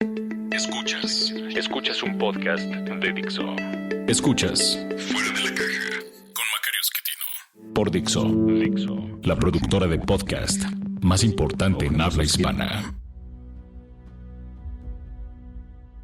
Escuchas un podcast de Dixo. Escuchas Fuera de la Caja con Macario Esquetino por Dixo, la productora de podcast más importante en habla hispana.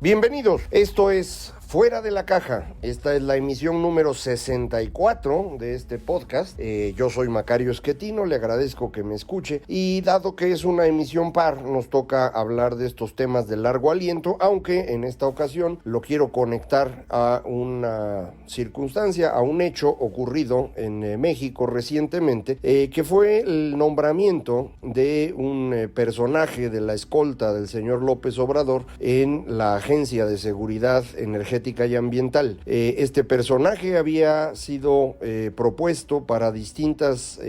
Bienvenidos, esto es Fuera de la Caja. Esta es la emisión número 64 de este podcast. Yo soy Macario Esquetino, le agradezco que me escuche. Y dado que es una emisión par, nos toca hablar de estos temas de largo aliento, aunque en esta ocasión lo quiero conectar a una circunstancia, a un hecho ocurrido en México recientemente, que fue el nombramiento de un personaje de la escolta del señor López Obrador en la Agencia de Seguridad Energética y Ambiental. Este personaje había sido propuesto para distintas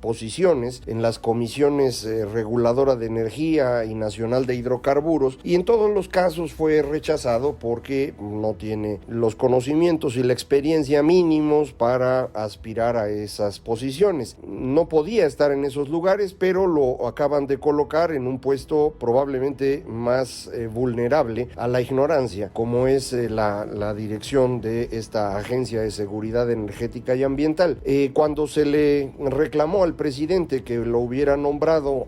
posiciones en las comisiones reguladora de energía y nacional de hidrocarburos, y en todos los casos fue rechazado porque no tiene los conocimientos y la experiencia mínimos para aspirar a esas posiciones. No podía estar en esos lugares, pero lo acaban de colocar en un puesto probablemente más vulnerable a la ignorancia, como es la dirección de esta Agencia de Seguridad Energética y Ambiental. Cuando se le reclamó al presidente que lo hubiera nombrado,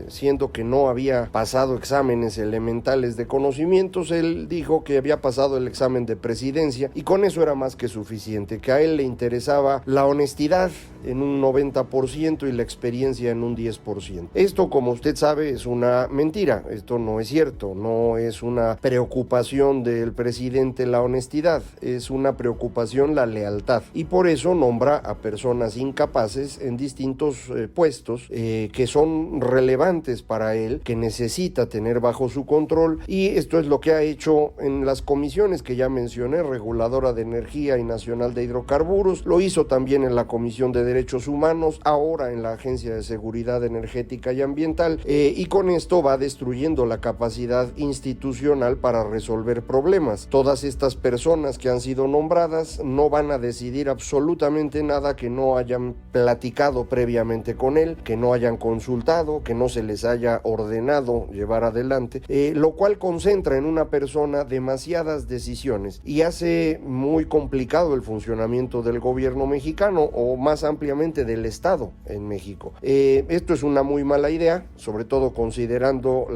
siendo que no había pasado exámenes elementales de conocimientos, él dijo que había pasado el examen de presidencia y con eso era más que suficiente, que a él le interesaba la honestidad en un 90% y la experiencia en un 10%. Esto, como usted sabe, es una mentira. Esto no es cierto. No es una preocupación del presidente la honestidad, es una preocupación la lealtad, y por eso nombra a personas incapaces en distintos puestos que son relevantes para él, que necesita tener bajo su control, y esto es lo que ha hecho en las comisiones que ya mencioné, reguladora de energía y nacional de hidrocarburos. Lo hizo también en la Comisión de Derechos Humanos, ahora en la Agencia de Seguridad Energética y Ambiental, y con esto va destruyendo la capacidad institucional para resolver problemas. Todas estas personas que han sido nombradas no van a decidir absolutamente nada que no hayan platicado previamente con él, que no hayan consultado, que no se les haya ordenado llevar adelante, lo cual concentra en una persona demasiadas decisiones y hace muy complicado el funcionamiento del gobierno mexicano, o más ampliamente del Estado en México. Esto es una muy mala idea, sobre todo considerando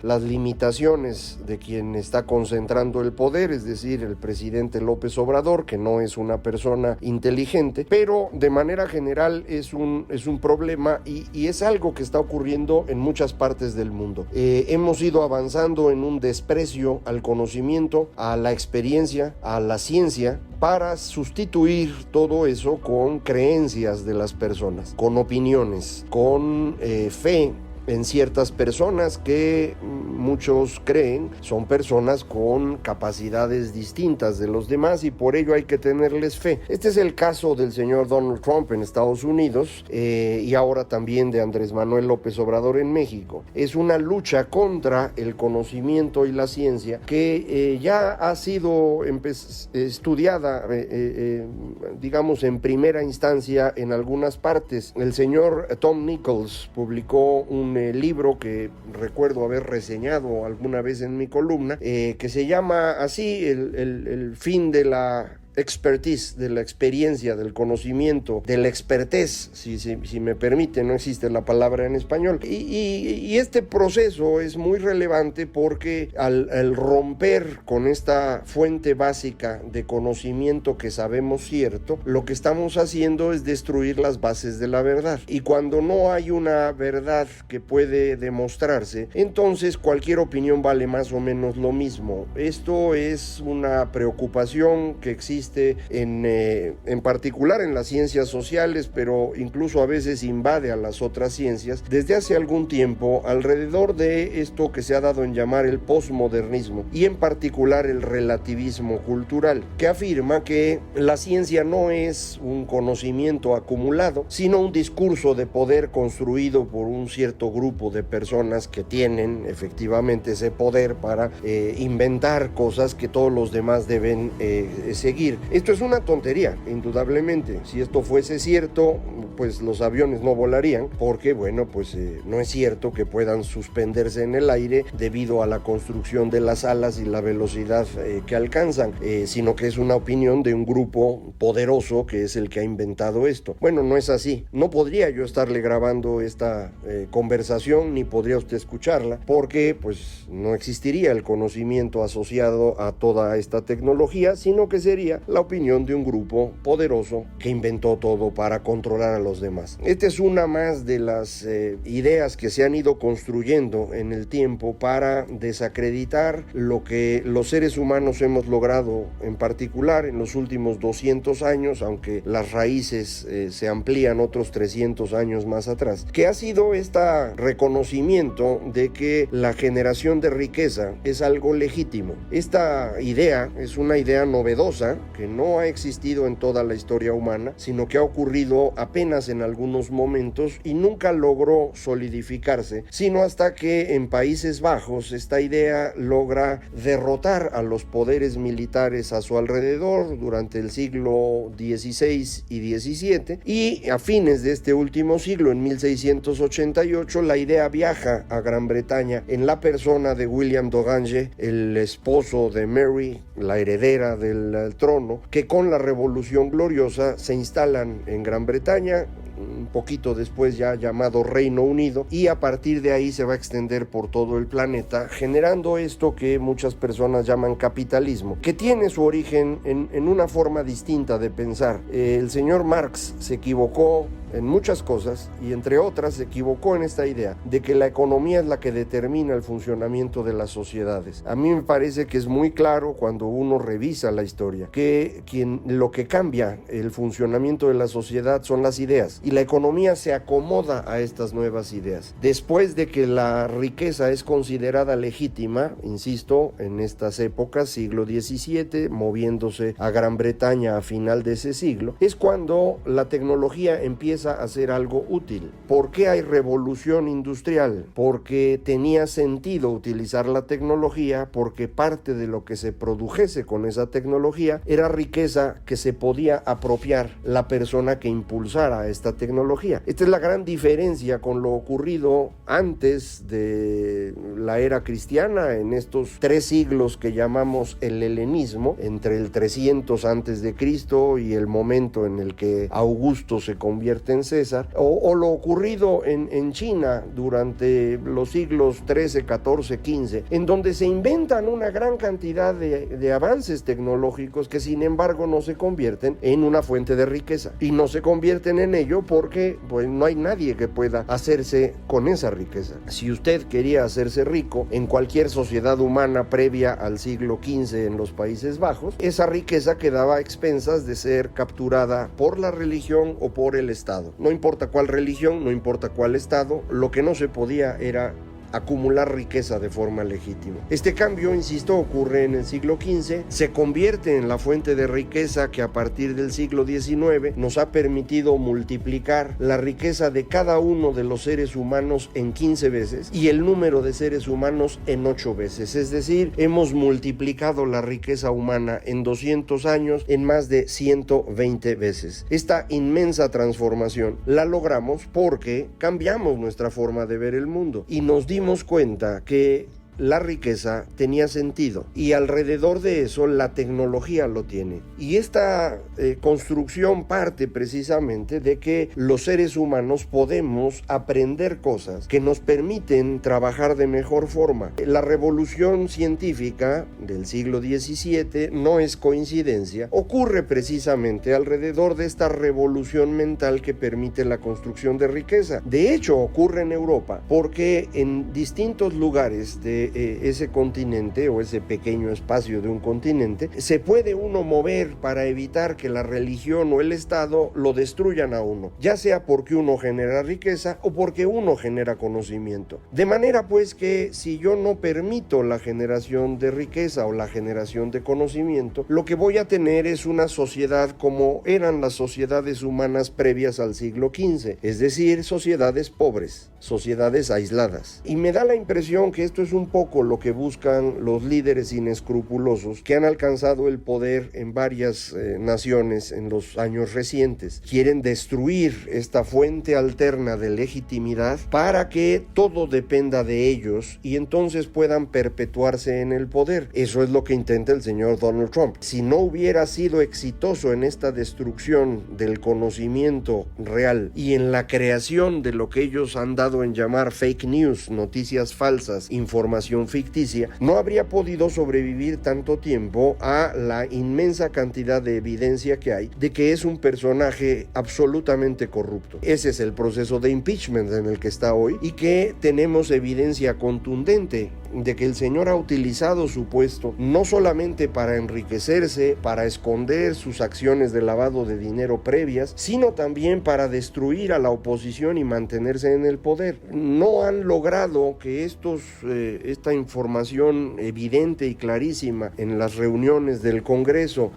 las limitaciones de quien está concentrando el poder, es decir, el presidente López Obrador, que no es una persona inteligente, pero de manera general es un problema y es algo que está ocurriendo en muchas partes del mundo. Hemos ido avanzando en un desprecio al conocimiento, a la experiencia, a la ciencia, para sustituir todo eso con creencias de las personas, con opiniones, con fe en ciertas personas que muchos creen son personas con capacidades distintas de los demás, y por ello hay que tenerles fe. Este es el caso del señor Donald Trump en Estados Unidos, y ahora también de Andrés Manuel López Obrador en México. Es una lucha contra el conocimiento y la ciencia que ya ha sido estudiada, digamos, en primera instancia en algunas partes. El señor Tom Nichols publicó un libro que recuerdo haber reseñado alguna vez en mi columna, que se llama así, el fin de la expertise, de la experiencia, del conocimiento, de la expertez, si me permite, no existe la palabra en español. Y este proceso es muy relevante porque al romper con esta fuente básica de conocimiento que sabemos cierto, lo que estamos haciendo es destruir las bases de la verdad. Y cuando no hay una verdad que puede demostrarse, entonces cualquier opinión vale más o menos lo mismo. Esto es una preocupación que existe en particular en las ciencias sociales, pero incluso a veces invade a las otras ciencias desde hace algún tiempo, alrededor de esto que se ha dado en llamar el posmodernismo, y en particular el relativismo cultural, que afirma que la ciencia no es un conocimiento acumulado, sino un discurso de poder construido por un cierto grupo de personas que tienen efectivamente ese poder para inventar cosas que todos los demás deben seguir. Esto es una tontería, indudablemente. Si esto fuese cierto, pues los aviones no volarían, porque bueno, pues no es cierto que puedan suspenderse en el aire debido a la construcción de las alas y la velocidad que alcanzan, sino que es una opinión de un grupo poderoso que es el que ha inventado esto. Bueno, no es así. No podría yo estarle grabando esta conversación, ni podría usted escucharla, porque pues no existiría el conocimiento asociado a toda esta tecnología, sino que sería la opinión de un grupo poderoso que inventó todo para controlar a los demás. Esta es una más de las ideas que se han ido construyendo en el tiempo para desacreditar lo que los seres humanos hemos logrado, en particular en los últimos 200 años, aunque las raíces se amplían otros 300 años más atrás, que ha sido este reconocimiento de que la generación de riqueza es algo legítimo. Esta idea es una idea novedosa que no ha existido en toda la historia humana, sino que ha ocurrido apenas en algunos momentos y nunca logró solidificarse, sino hasta que en Países Bajos esta idea logra derrotar a los poderes militares a su alrededor durante el siglo XVI y XVII, y a fines de este último siglo, en 1688, la idea viaja a Gran Bretaña en la persona de William d'Orange, el esposo de Mary, la heredera del trono, que con la Revolución Gloriosa se instalan en Gran Bretaña, un poquito después ya llamado Reino Unido, y a partir de ahí se va a extender por todo el planeta, generando esto que muchas personas llaman capitalismo, que tiene su origen en una forma distinta de pensar. El señor Marx se equivocó en muchas cosas, y entre otras se equivocó en esta idea de que la economía es la que determina el funcionamiento de las sociedades. A mí me parece que es muy claro cuando uno revisa la historia que lo que cambia el funcionamiento de la sociedad son las ideas, y la economía se acomoda a estas nuevas ideas. Después de que la riqueza es considerada legítima, insisto, en estas épocas, siglo XVII, moviéndose a Gran Bretaña a final de ese siglo, es cuando la tecnología empieza a ser algo útil. ¿Por qué hay revolución industrial? Porque tenía sentido utilizar la tecnología, porque parte de lo que se produjese con esa tecnología era riqueza que se podía apropiar la persona que impulsara esta tecnología. Esta es la gran diferencia con lo ocurrido antes de la era cristiana, en estos 3 siglos que llamamos el helenismo, entre el 300 antes de Cristo y el momento en el que Augusto se convierte en César, o lo ocurrido en China durante los siglos 13, 14, 15, en donde se inventan una gran cantidad de avances tecnológicos que sin embargo no se convierten en una fuente de riqueza, y no se convierten en ello porque pues no hay nadie que pueda hacerse con esa riqueza. Si usted quería hacerse rico en cualquier sociedad humana previa al siglo XV en los Países Bajos, esa riqueza quedaba a expensas de ser capturada por la religión o por el Estado. No importa cuál religión, no importa cuál Estado, lo que no se podía era acumular riqueza de forma legítima. Este cambio, insisto, ocurre en el siglo XV, se convierte en la fuente de riqueza que a partir del siglo XIX nos ha permitido multiplicar la riqueza de cada uno de los seres humanos en 15 veces y el número de seres humanos en 8 veces. Es decir, hemos multiplicado la riqueza humana en 200 años en más de 120 veces. Esta inmensa transformación la logramos porque cambiamos nuestra forma de ver el mundo y nos dimos cuenta que la riqueza tenía sentido, y alrededor de eso la tecnología lo tiene. Y esta construcción parte precisamente de que los seres humanos podemos aprender cosas que nos permiten trabajar de mejor forma. La revolución científica del siglo XVII no es coincidencia, ocurre precisamente alrededor de esta revolución mental que permite la construcción de riqueza. De hecho, ocurre en Europa porque en distintos lugares de ese continente o ese pequeño espacio de un continente se puede uno mover para evitar que la religión o el Estado lo destruyan a uno, ya sea porque uno genera riqueza o porque uno genera conocimiento. De manera pues que si yo no permito la generación de riqueza o la generación de conocimiento, lo que voy a tener es una sociedad como eran las sociedades humanas previas al siglo XV, es decir, sociedades pobres, sociedades aisladas. Y me da la impresión que esto es un poco lo que buscan los líderes inescrupulosos que han alcanzado el poder en varias naciones en los años recientes. Quieren destruir esta fuente alterna de legitimidad para que todo dependa de ellos y entonces puedan perpetuarse en el poder. Eso es lo que intenta el señor Donald Trump. Si no hubiera sido exitoso en esta destrucción del conocimiento real y en la creación de lo que ellos han dado en llamar fake news, noticias falsas, información ficticia, no habría podido sobrevivir tanto tiempo a la inmensa cantidad de evidencia que hay de que es un personaje absolutamente corrupto. Ese es el proceso de impeachment en el que está hoy y que tenemos evidencia contundente de que el señor ha utilizado su puesto no solamente para enriquecerse, para esconder sus acciones de lavado de dinero previas, sino también para destruir a la oposición y mantenerse en el poder. No han logrado que esta información evidente y clarísima en las reuniones del Congreso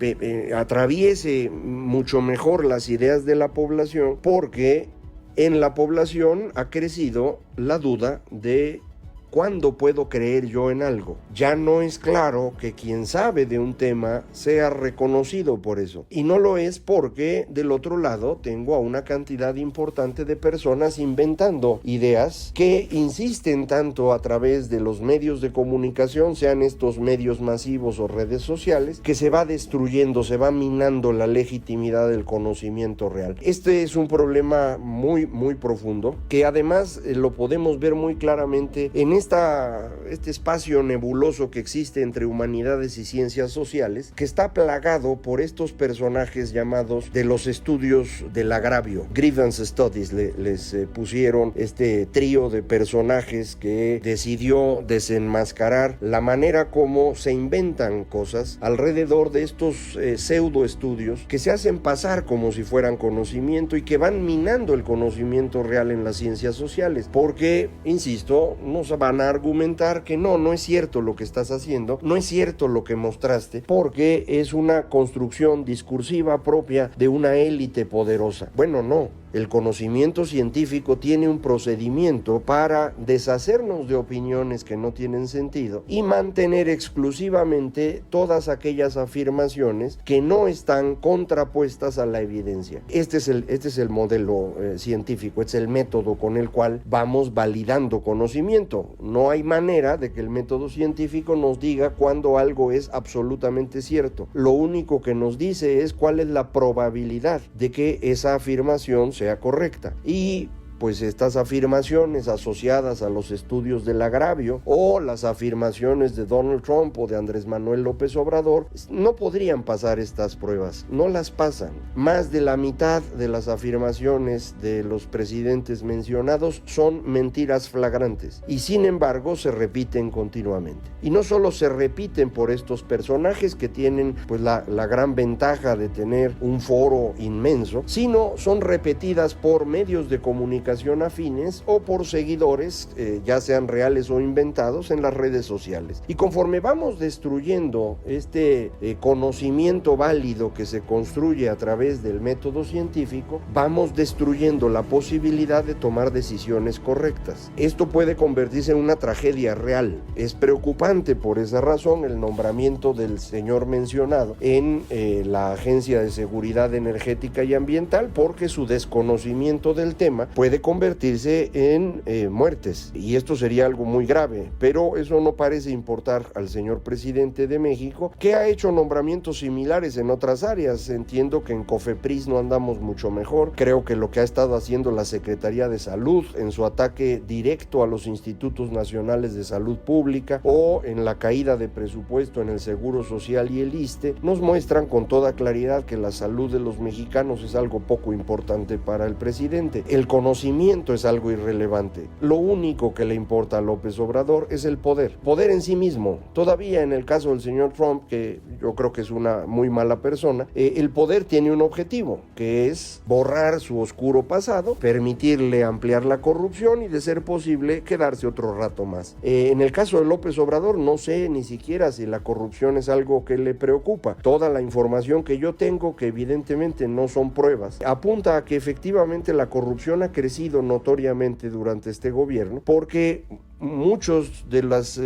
atraviese mucho mejor las ideas de la población, porque en la población ha crecido la duda de ¿cuándo puedo creer yo en algo? Ya no es claro que quien sabe de un tema sea reconocido por eso. Y no lo es porque del otro lado tengo a una cantidad importante de personas inventando ideas que insisten tanto a través de los medios de comunicación, sean estos medios masivos o redes sociales, que se va destruyendo, se va minando la legitimidad del conocimiento real. Este es un problema muy, muy profundo, que además lo podemos ver muy claramente en este espacio nebuloso que existe entre humanidades y ciencias sociales, que está plagado por estos personajes llamados de los estudios del agravio. Grievance Studies les pusieron este trío de personajes que decidió desenmascarar la manera como se inventan cosas alrededor de estos pseudo estudios que se hacen pasar como si fueran conocimiento y que van minando el conocimiento real en las ciencias sociales, porque, insisto, no se van a argumentar que no es cierto lo que estás haciendo, no es cierto lo que mostraste, porque es una construcción discursiva propia de una élite poderosa. Bueno, no. El conocimiento científico tiene un procedimiento para deshacernos de opiniones que no tienen sentido y mantener exclusivamente todas aquellas afirmaciones que no están contrapuestas a la evidencia. Este es el modelo científico, este es el método con el cual vamos validando conocimiento. No hay manera de que el método científico nos diga cuándo algo es absolutamente cierto. Lo único que nos dice es cuál es la probabilidad de que esa afirmación sea correcta. Y pues estas afirmaciones asociadas a los estudios del agravio o las afirmaciones de Donald Trump o de Andrés Manuel López Obrador no podrían pasar estas pruebas, no las pasan. Más de la mitad de las afirmaciones de los presidentes mencionados son mentiras flagrantes y sin embargo se repiten continuamente. Y no solo se repiten por estos personajes que tienen pues la gran ventaja de tener un foro inmenso, sino son repetidas por medios de comunicación afines o por seguidores, ya sean reales o inventados, en las redes sociales. Y conforme vamos destruyendo este conocimiento válido que se construye a través del método científico, vamos destruyendo la posibilidad de tomar decisiones correctas. Esto puede convertirse en una tragedia real. Es preocupante por esa razón el nombramiento del señor mencionado en la Agencia de Seguridad Energética y Ambiental, porque su desconocimiento del tema puede convertirse en muertes, y esto sería algo muy grave, pero eso no parece importar al señor presidente de México, que ha hecho nombramientos similares en otras áreas. Entiendo que en COFEPRIS no andamos mucho mejor. Creo que lo que ha estado haciendo la Secretaría de Salud en su ataque directo a los institutos nacionales de salud pública o en la caída de presupuesto en el Seguro Social y el ISSSTE nos muestran con toda claridad que la salud de los mexicanos es algo poco importante para el presidente. El conocimiento es algo irrelevante. Lo único que le importa a López Obrador es el poder en sí mismo. Todavía en el caso del señor Trump, que yo creo que es una muy mala persona, el poder tiene un objetivo, que es borrar su oscuro pasado, permitirle ampliar la corrupción y, de ser posible, quedarse otro rato más. En el caso de López Obrador, no sé ni siquiera si la corrupción es algo que le preocupa. Toda la información que yo tengo, que evidentemente no son pruebas, apunta a que efectivamente la corrupción ha crecido notoriamente durante este gobierno, porque muchos de los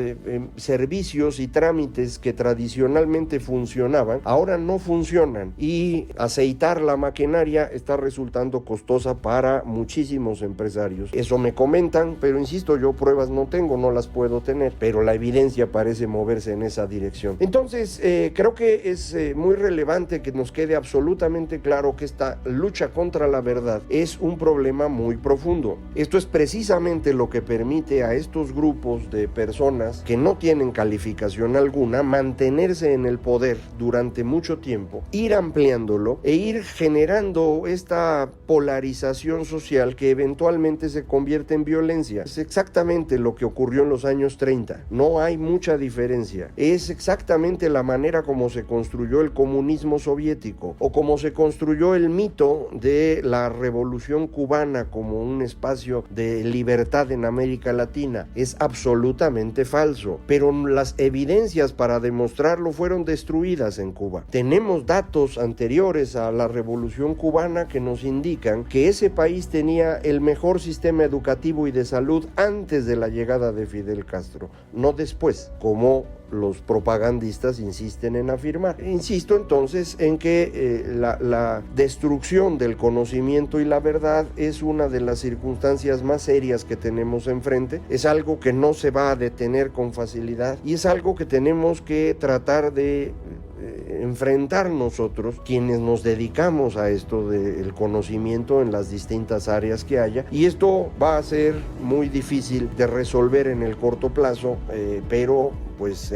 servicios y trámites que tradicionalmente funcionaban, ahora no funcionan, y aceitar la maquinaria está resultando costosa para muchísimos empresarios. Eso me comentan, pero insisto, yo pruebas no tengo, no las puedo tener, pero la evidencia parece moverse en esa dirección. Entonces, creo que es muy relevante que nos quede absolutamente claro que esta lucha contra la verdad es un problema muy profundo. Esto es precisamente lo que permite a estos grupos de personas que no tienen calificación alguna mantenerse en el poder durante mucho tiempo, ir ampliándolo e ir generando esta polarización social que eventualmente se convierte en violencia. Es exactamente lo que ocurrió en los años 30. No hay mucha diferencia. Es exactamente la manera como se construyó el comunismo soviético o como se construyó el mito de la revolución cubana como un espacio de libertad en América Latina. Es absolutamente falso, pero las evidencias para demostrarlo fueron destruidas en Cuba. Tenemos datos anteriores a la revolución cubana que nos indican que ese país tenía el mejor sistema educativo y de salud antes de la llegada de Fidel Castro, no después, como los propagandistas insisten en afirmar. Insisto entonces en que la destrucción del conocimiento y la verdad es una de las circunstancias más serias que tenemos enfrente, es algo que no se va a detener con facilidad y es algo que tenemos que tratar de enfrentar nosotros, quienes nos dedicamos a esto del conocimiento en las distintas áreas que haya, y esto va a ser muy difícil de resolver en el corto plazo, pero pues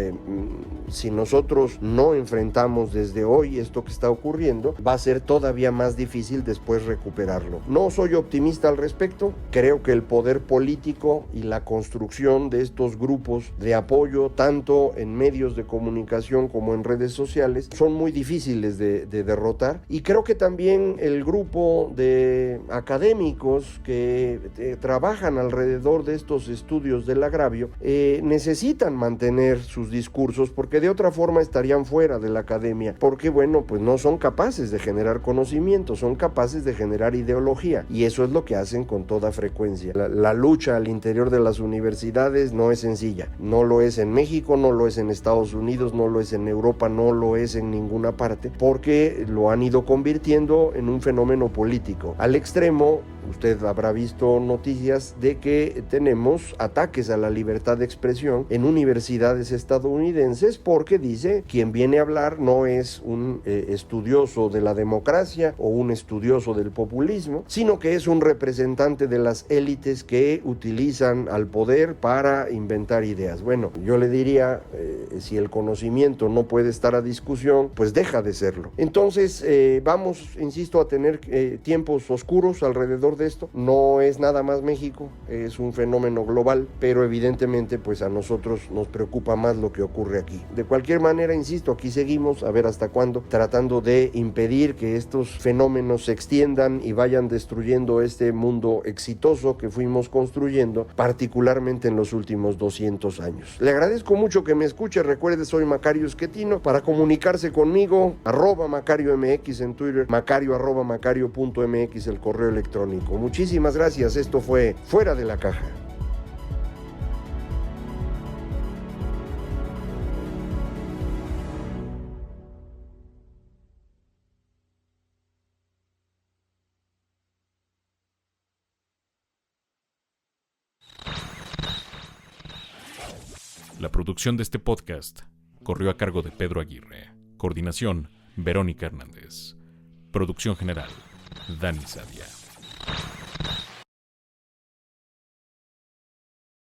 si nosotros no enfrentamos desde hoy esto que está ocurriendo, va a ser todavía más difícil después recuperarlo. No soy optimista al respecto, creo que el poder político y la construcción de estos grupos de apoyo, tanto en medios de comunicación como en redes sociales, son muy difíciles de derrotar, y creo que también el grupo de académicos que trabajan alrededor de estos estudios del agravio necesitan mantener sus discursos, porque de otra forma estarían fuera de la academia, porque bueno, pues no son capaces de generar conocimiento, son capaces de generar ideología, y eso es lo que hacen con toda frecuencia. La lucha al interior de las universidades no es sencilla, no lo es en México, no lo es en Estados Unidos, no lo es en Europa, no lo es en ninguna parte, porque lo han ido convirtiendo en un fenómeno político, al extremo. Usted habrá visto noticias de que tenemos ataques a la libertad de expresión en universidades estadounidenses, porque dice quien viene a hablar no es un estudioso de la democracia o un estudioso del populismo, sino que es un representante de las élites que utilizan al poder para inventar ideas. Bueno, yo le diría, si el conocimiento no puede estar a discusión, pues deja de serlo. Entonces vamos, insisto, a tener tiempos oscuros alrededor de esto. No es nada más México, es un fenómeno global, pero evidentemente pues a nosotros nos preocupa más lo que ocurre aquí. De cualquier manera, insisto, aquí seguimos a ver hasta cuándo, tratando de impedir que estos fenómenos se extiendan y vayan destruyendo este mundo exitoso que fuimos construyendo, particularmente en los últimos 200 años. Le agradezco mucho que me escuche. Recuerde, soy Macario Schettino. Para comunicarse conmigo, @MacarioMX en Twitter, macario@macario.mx el correo electrónico. Muchísimas gracias. Esto fue Fuera de la Caja. La producción de este podcast corrió a cargo de Pedro Aguirre. Coordinación, Verónica Hernández. Producción general, Dani Sadia.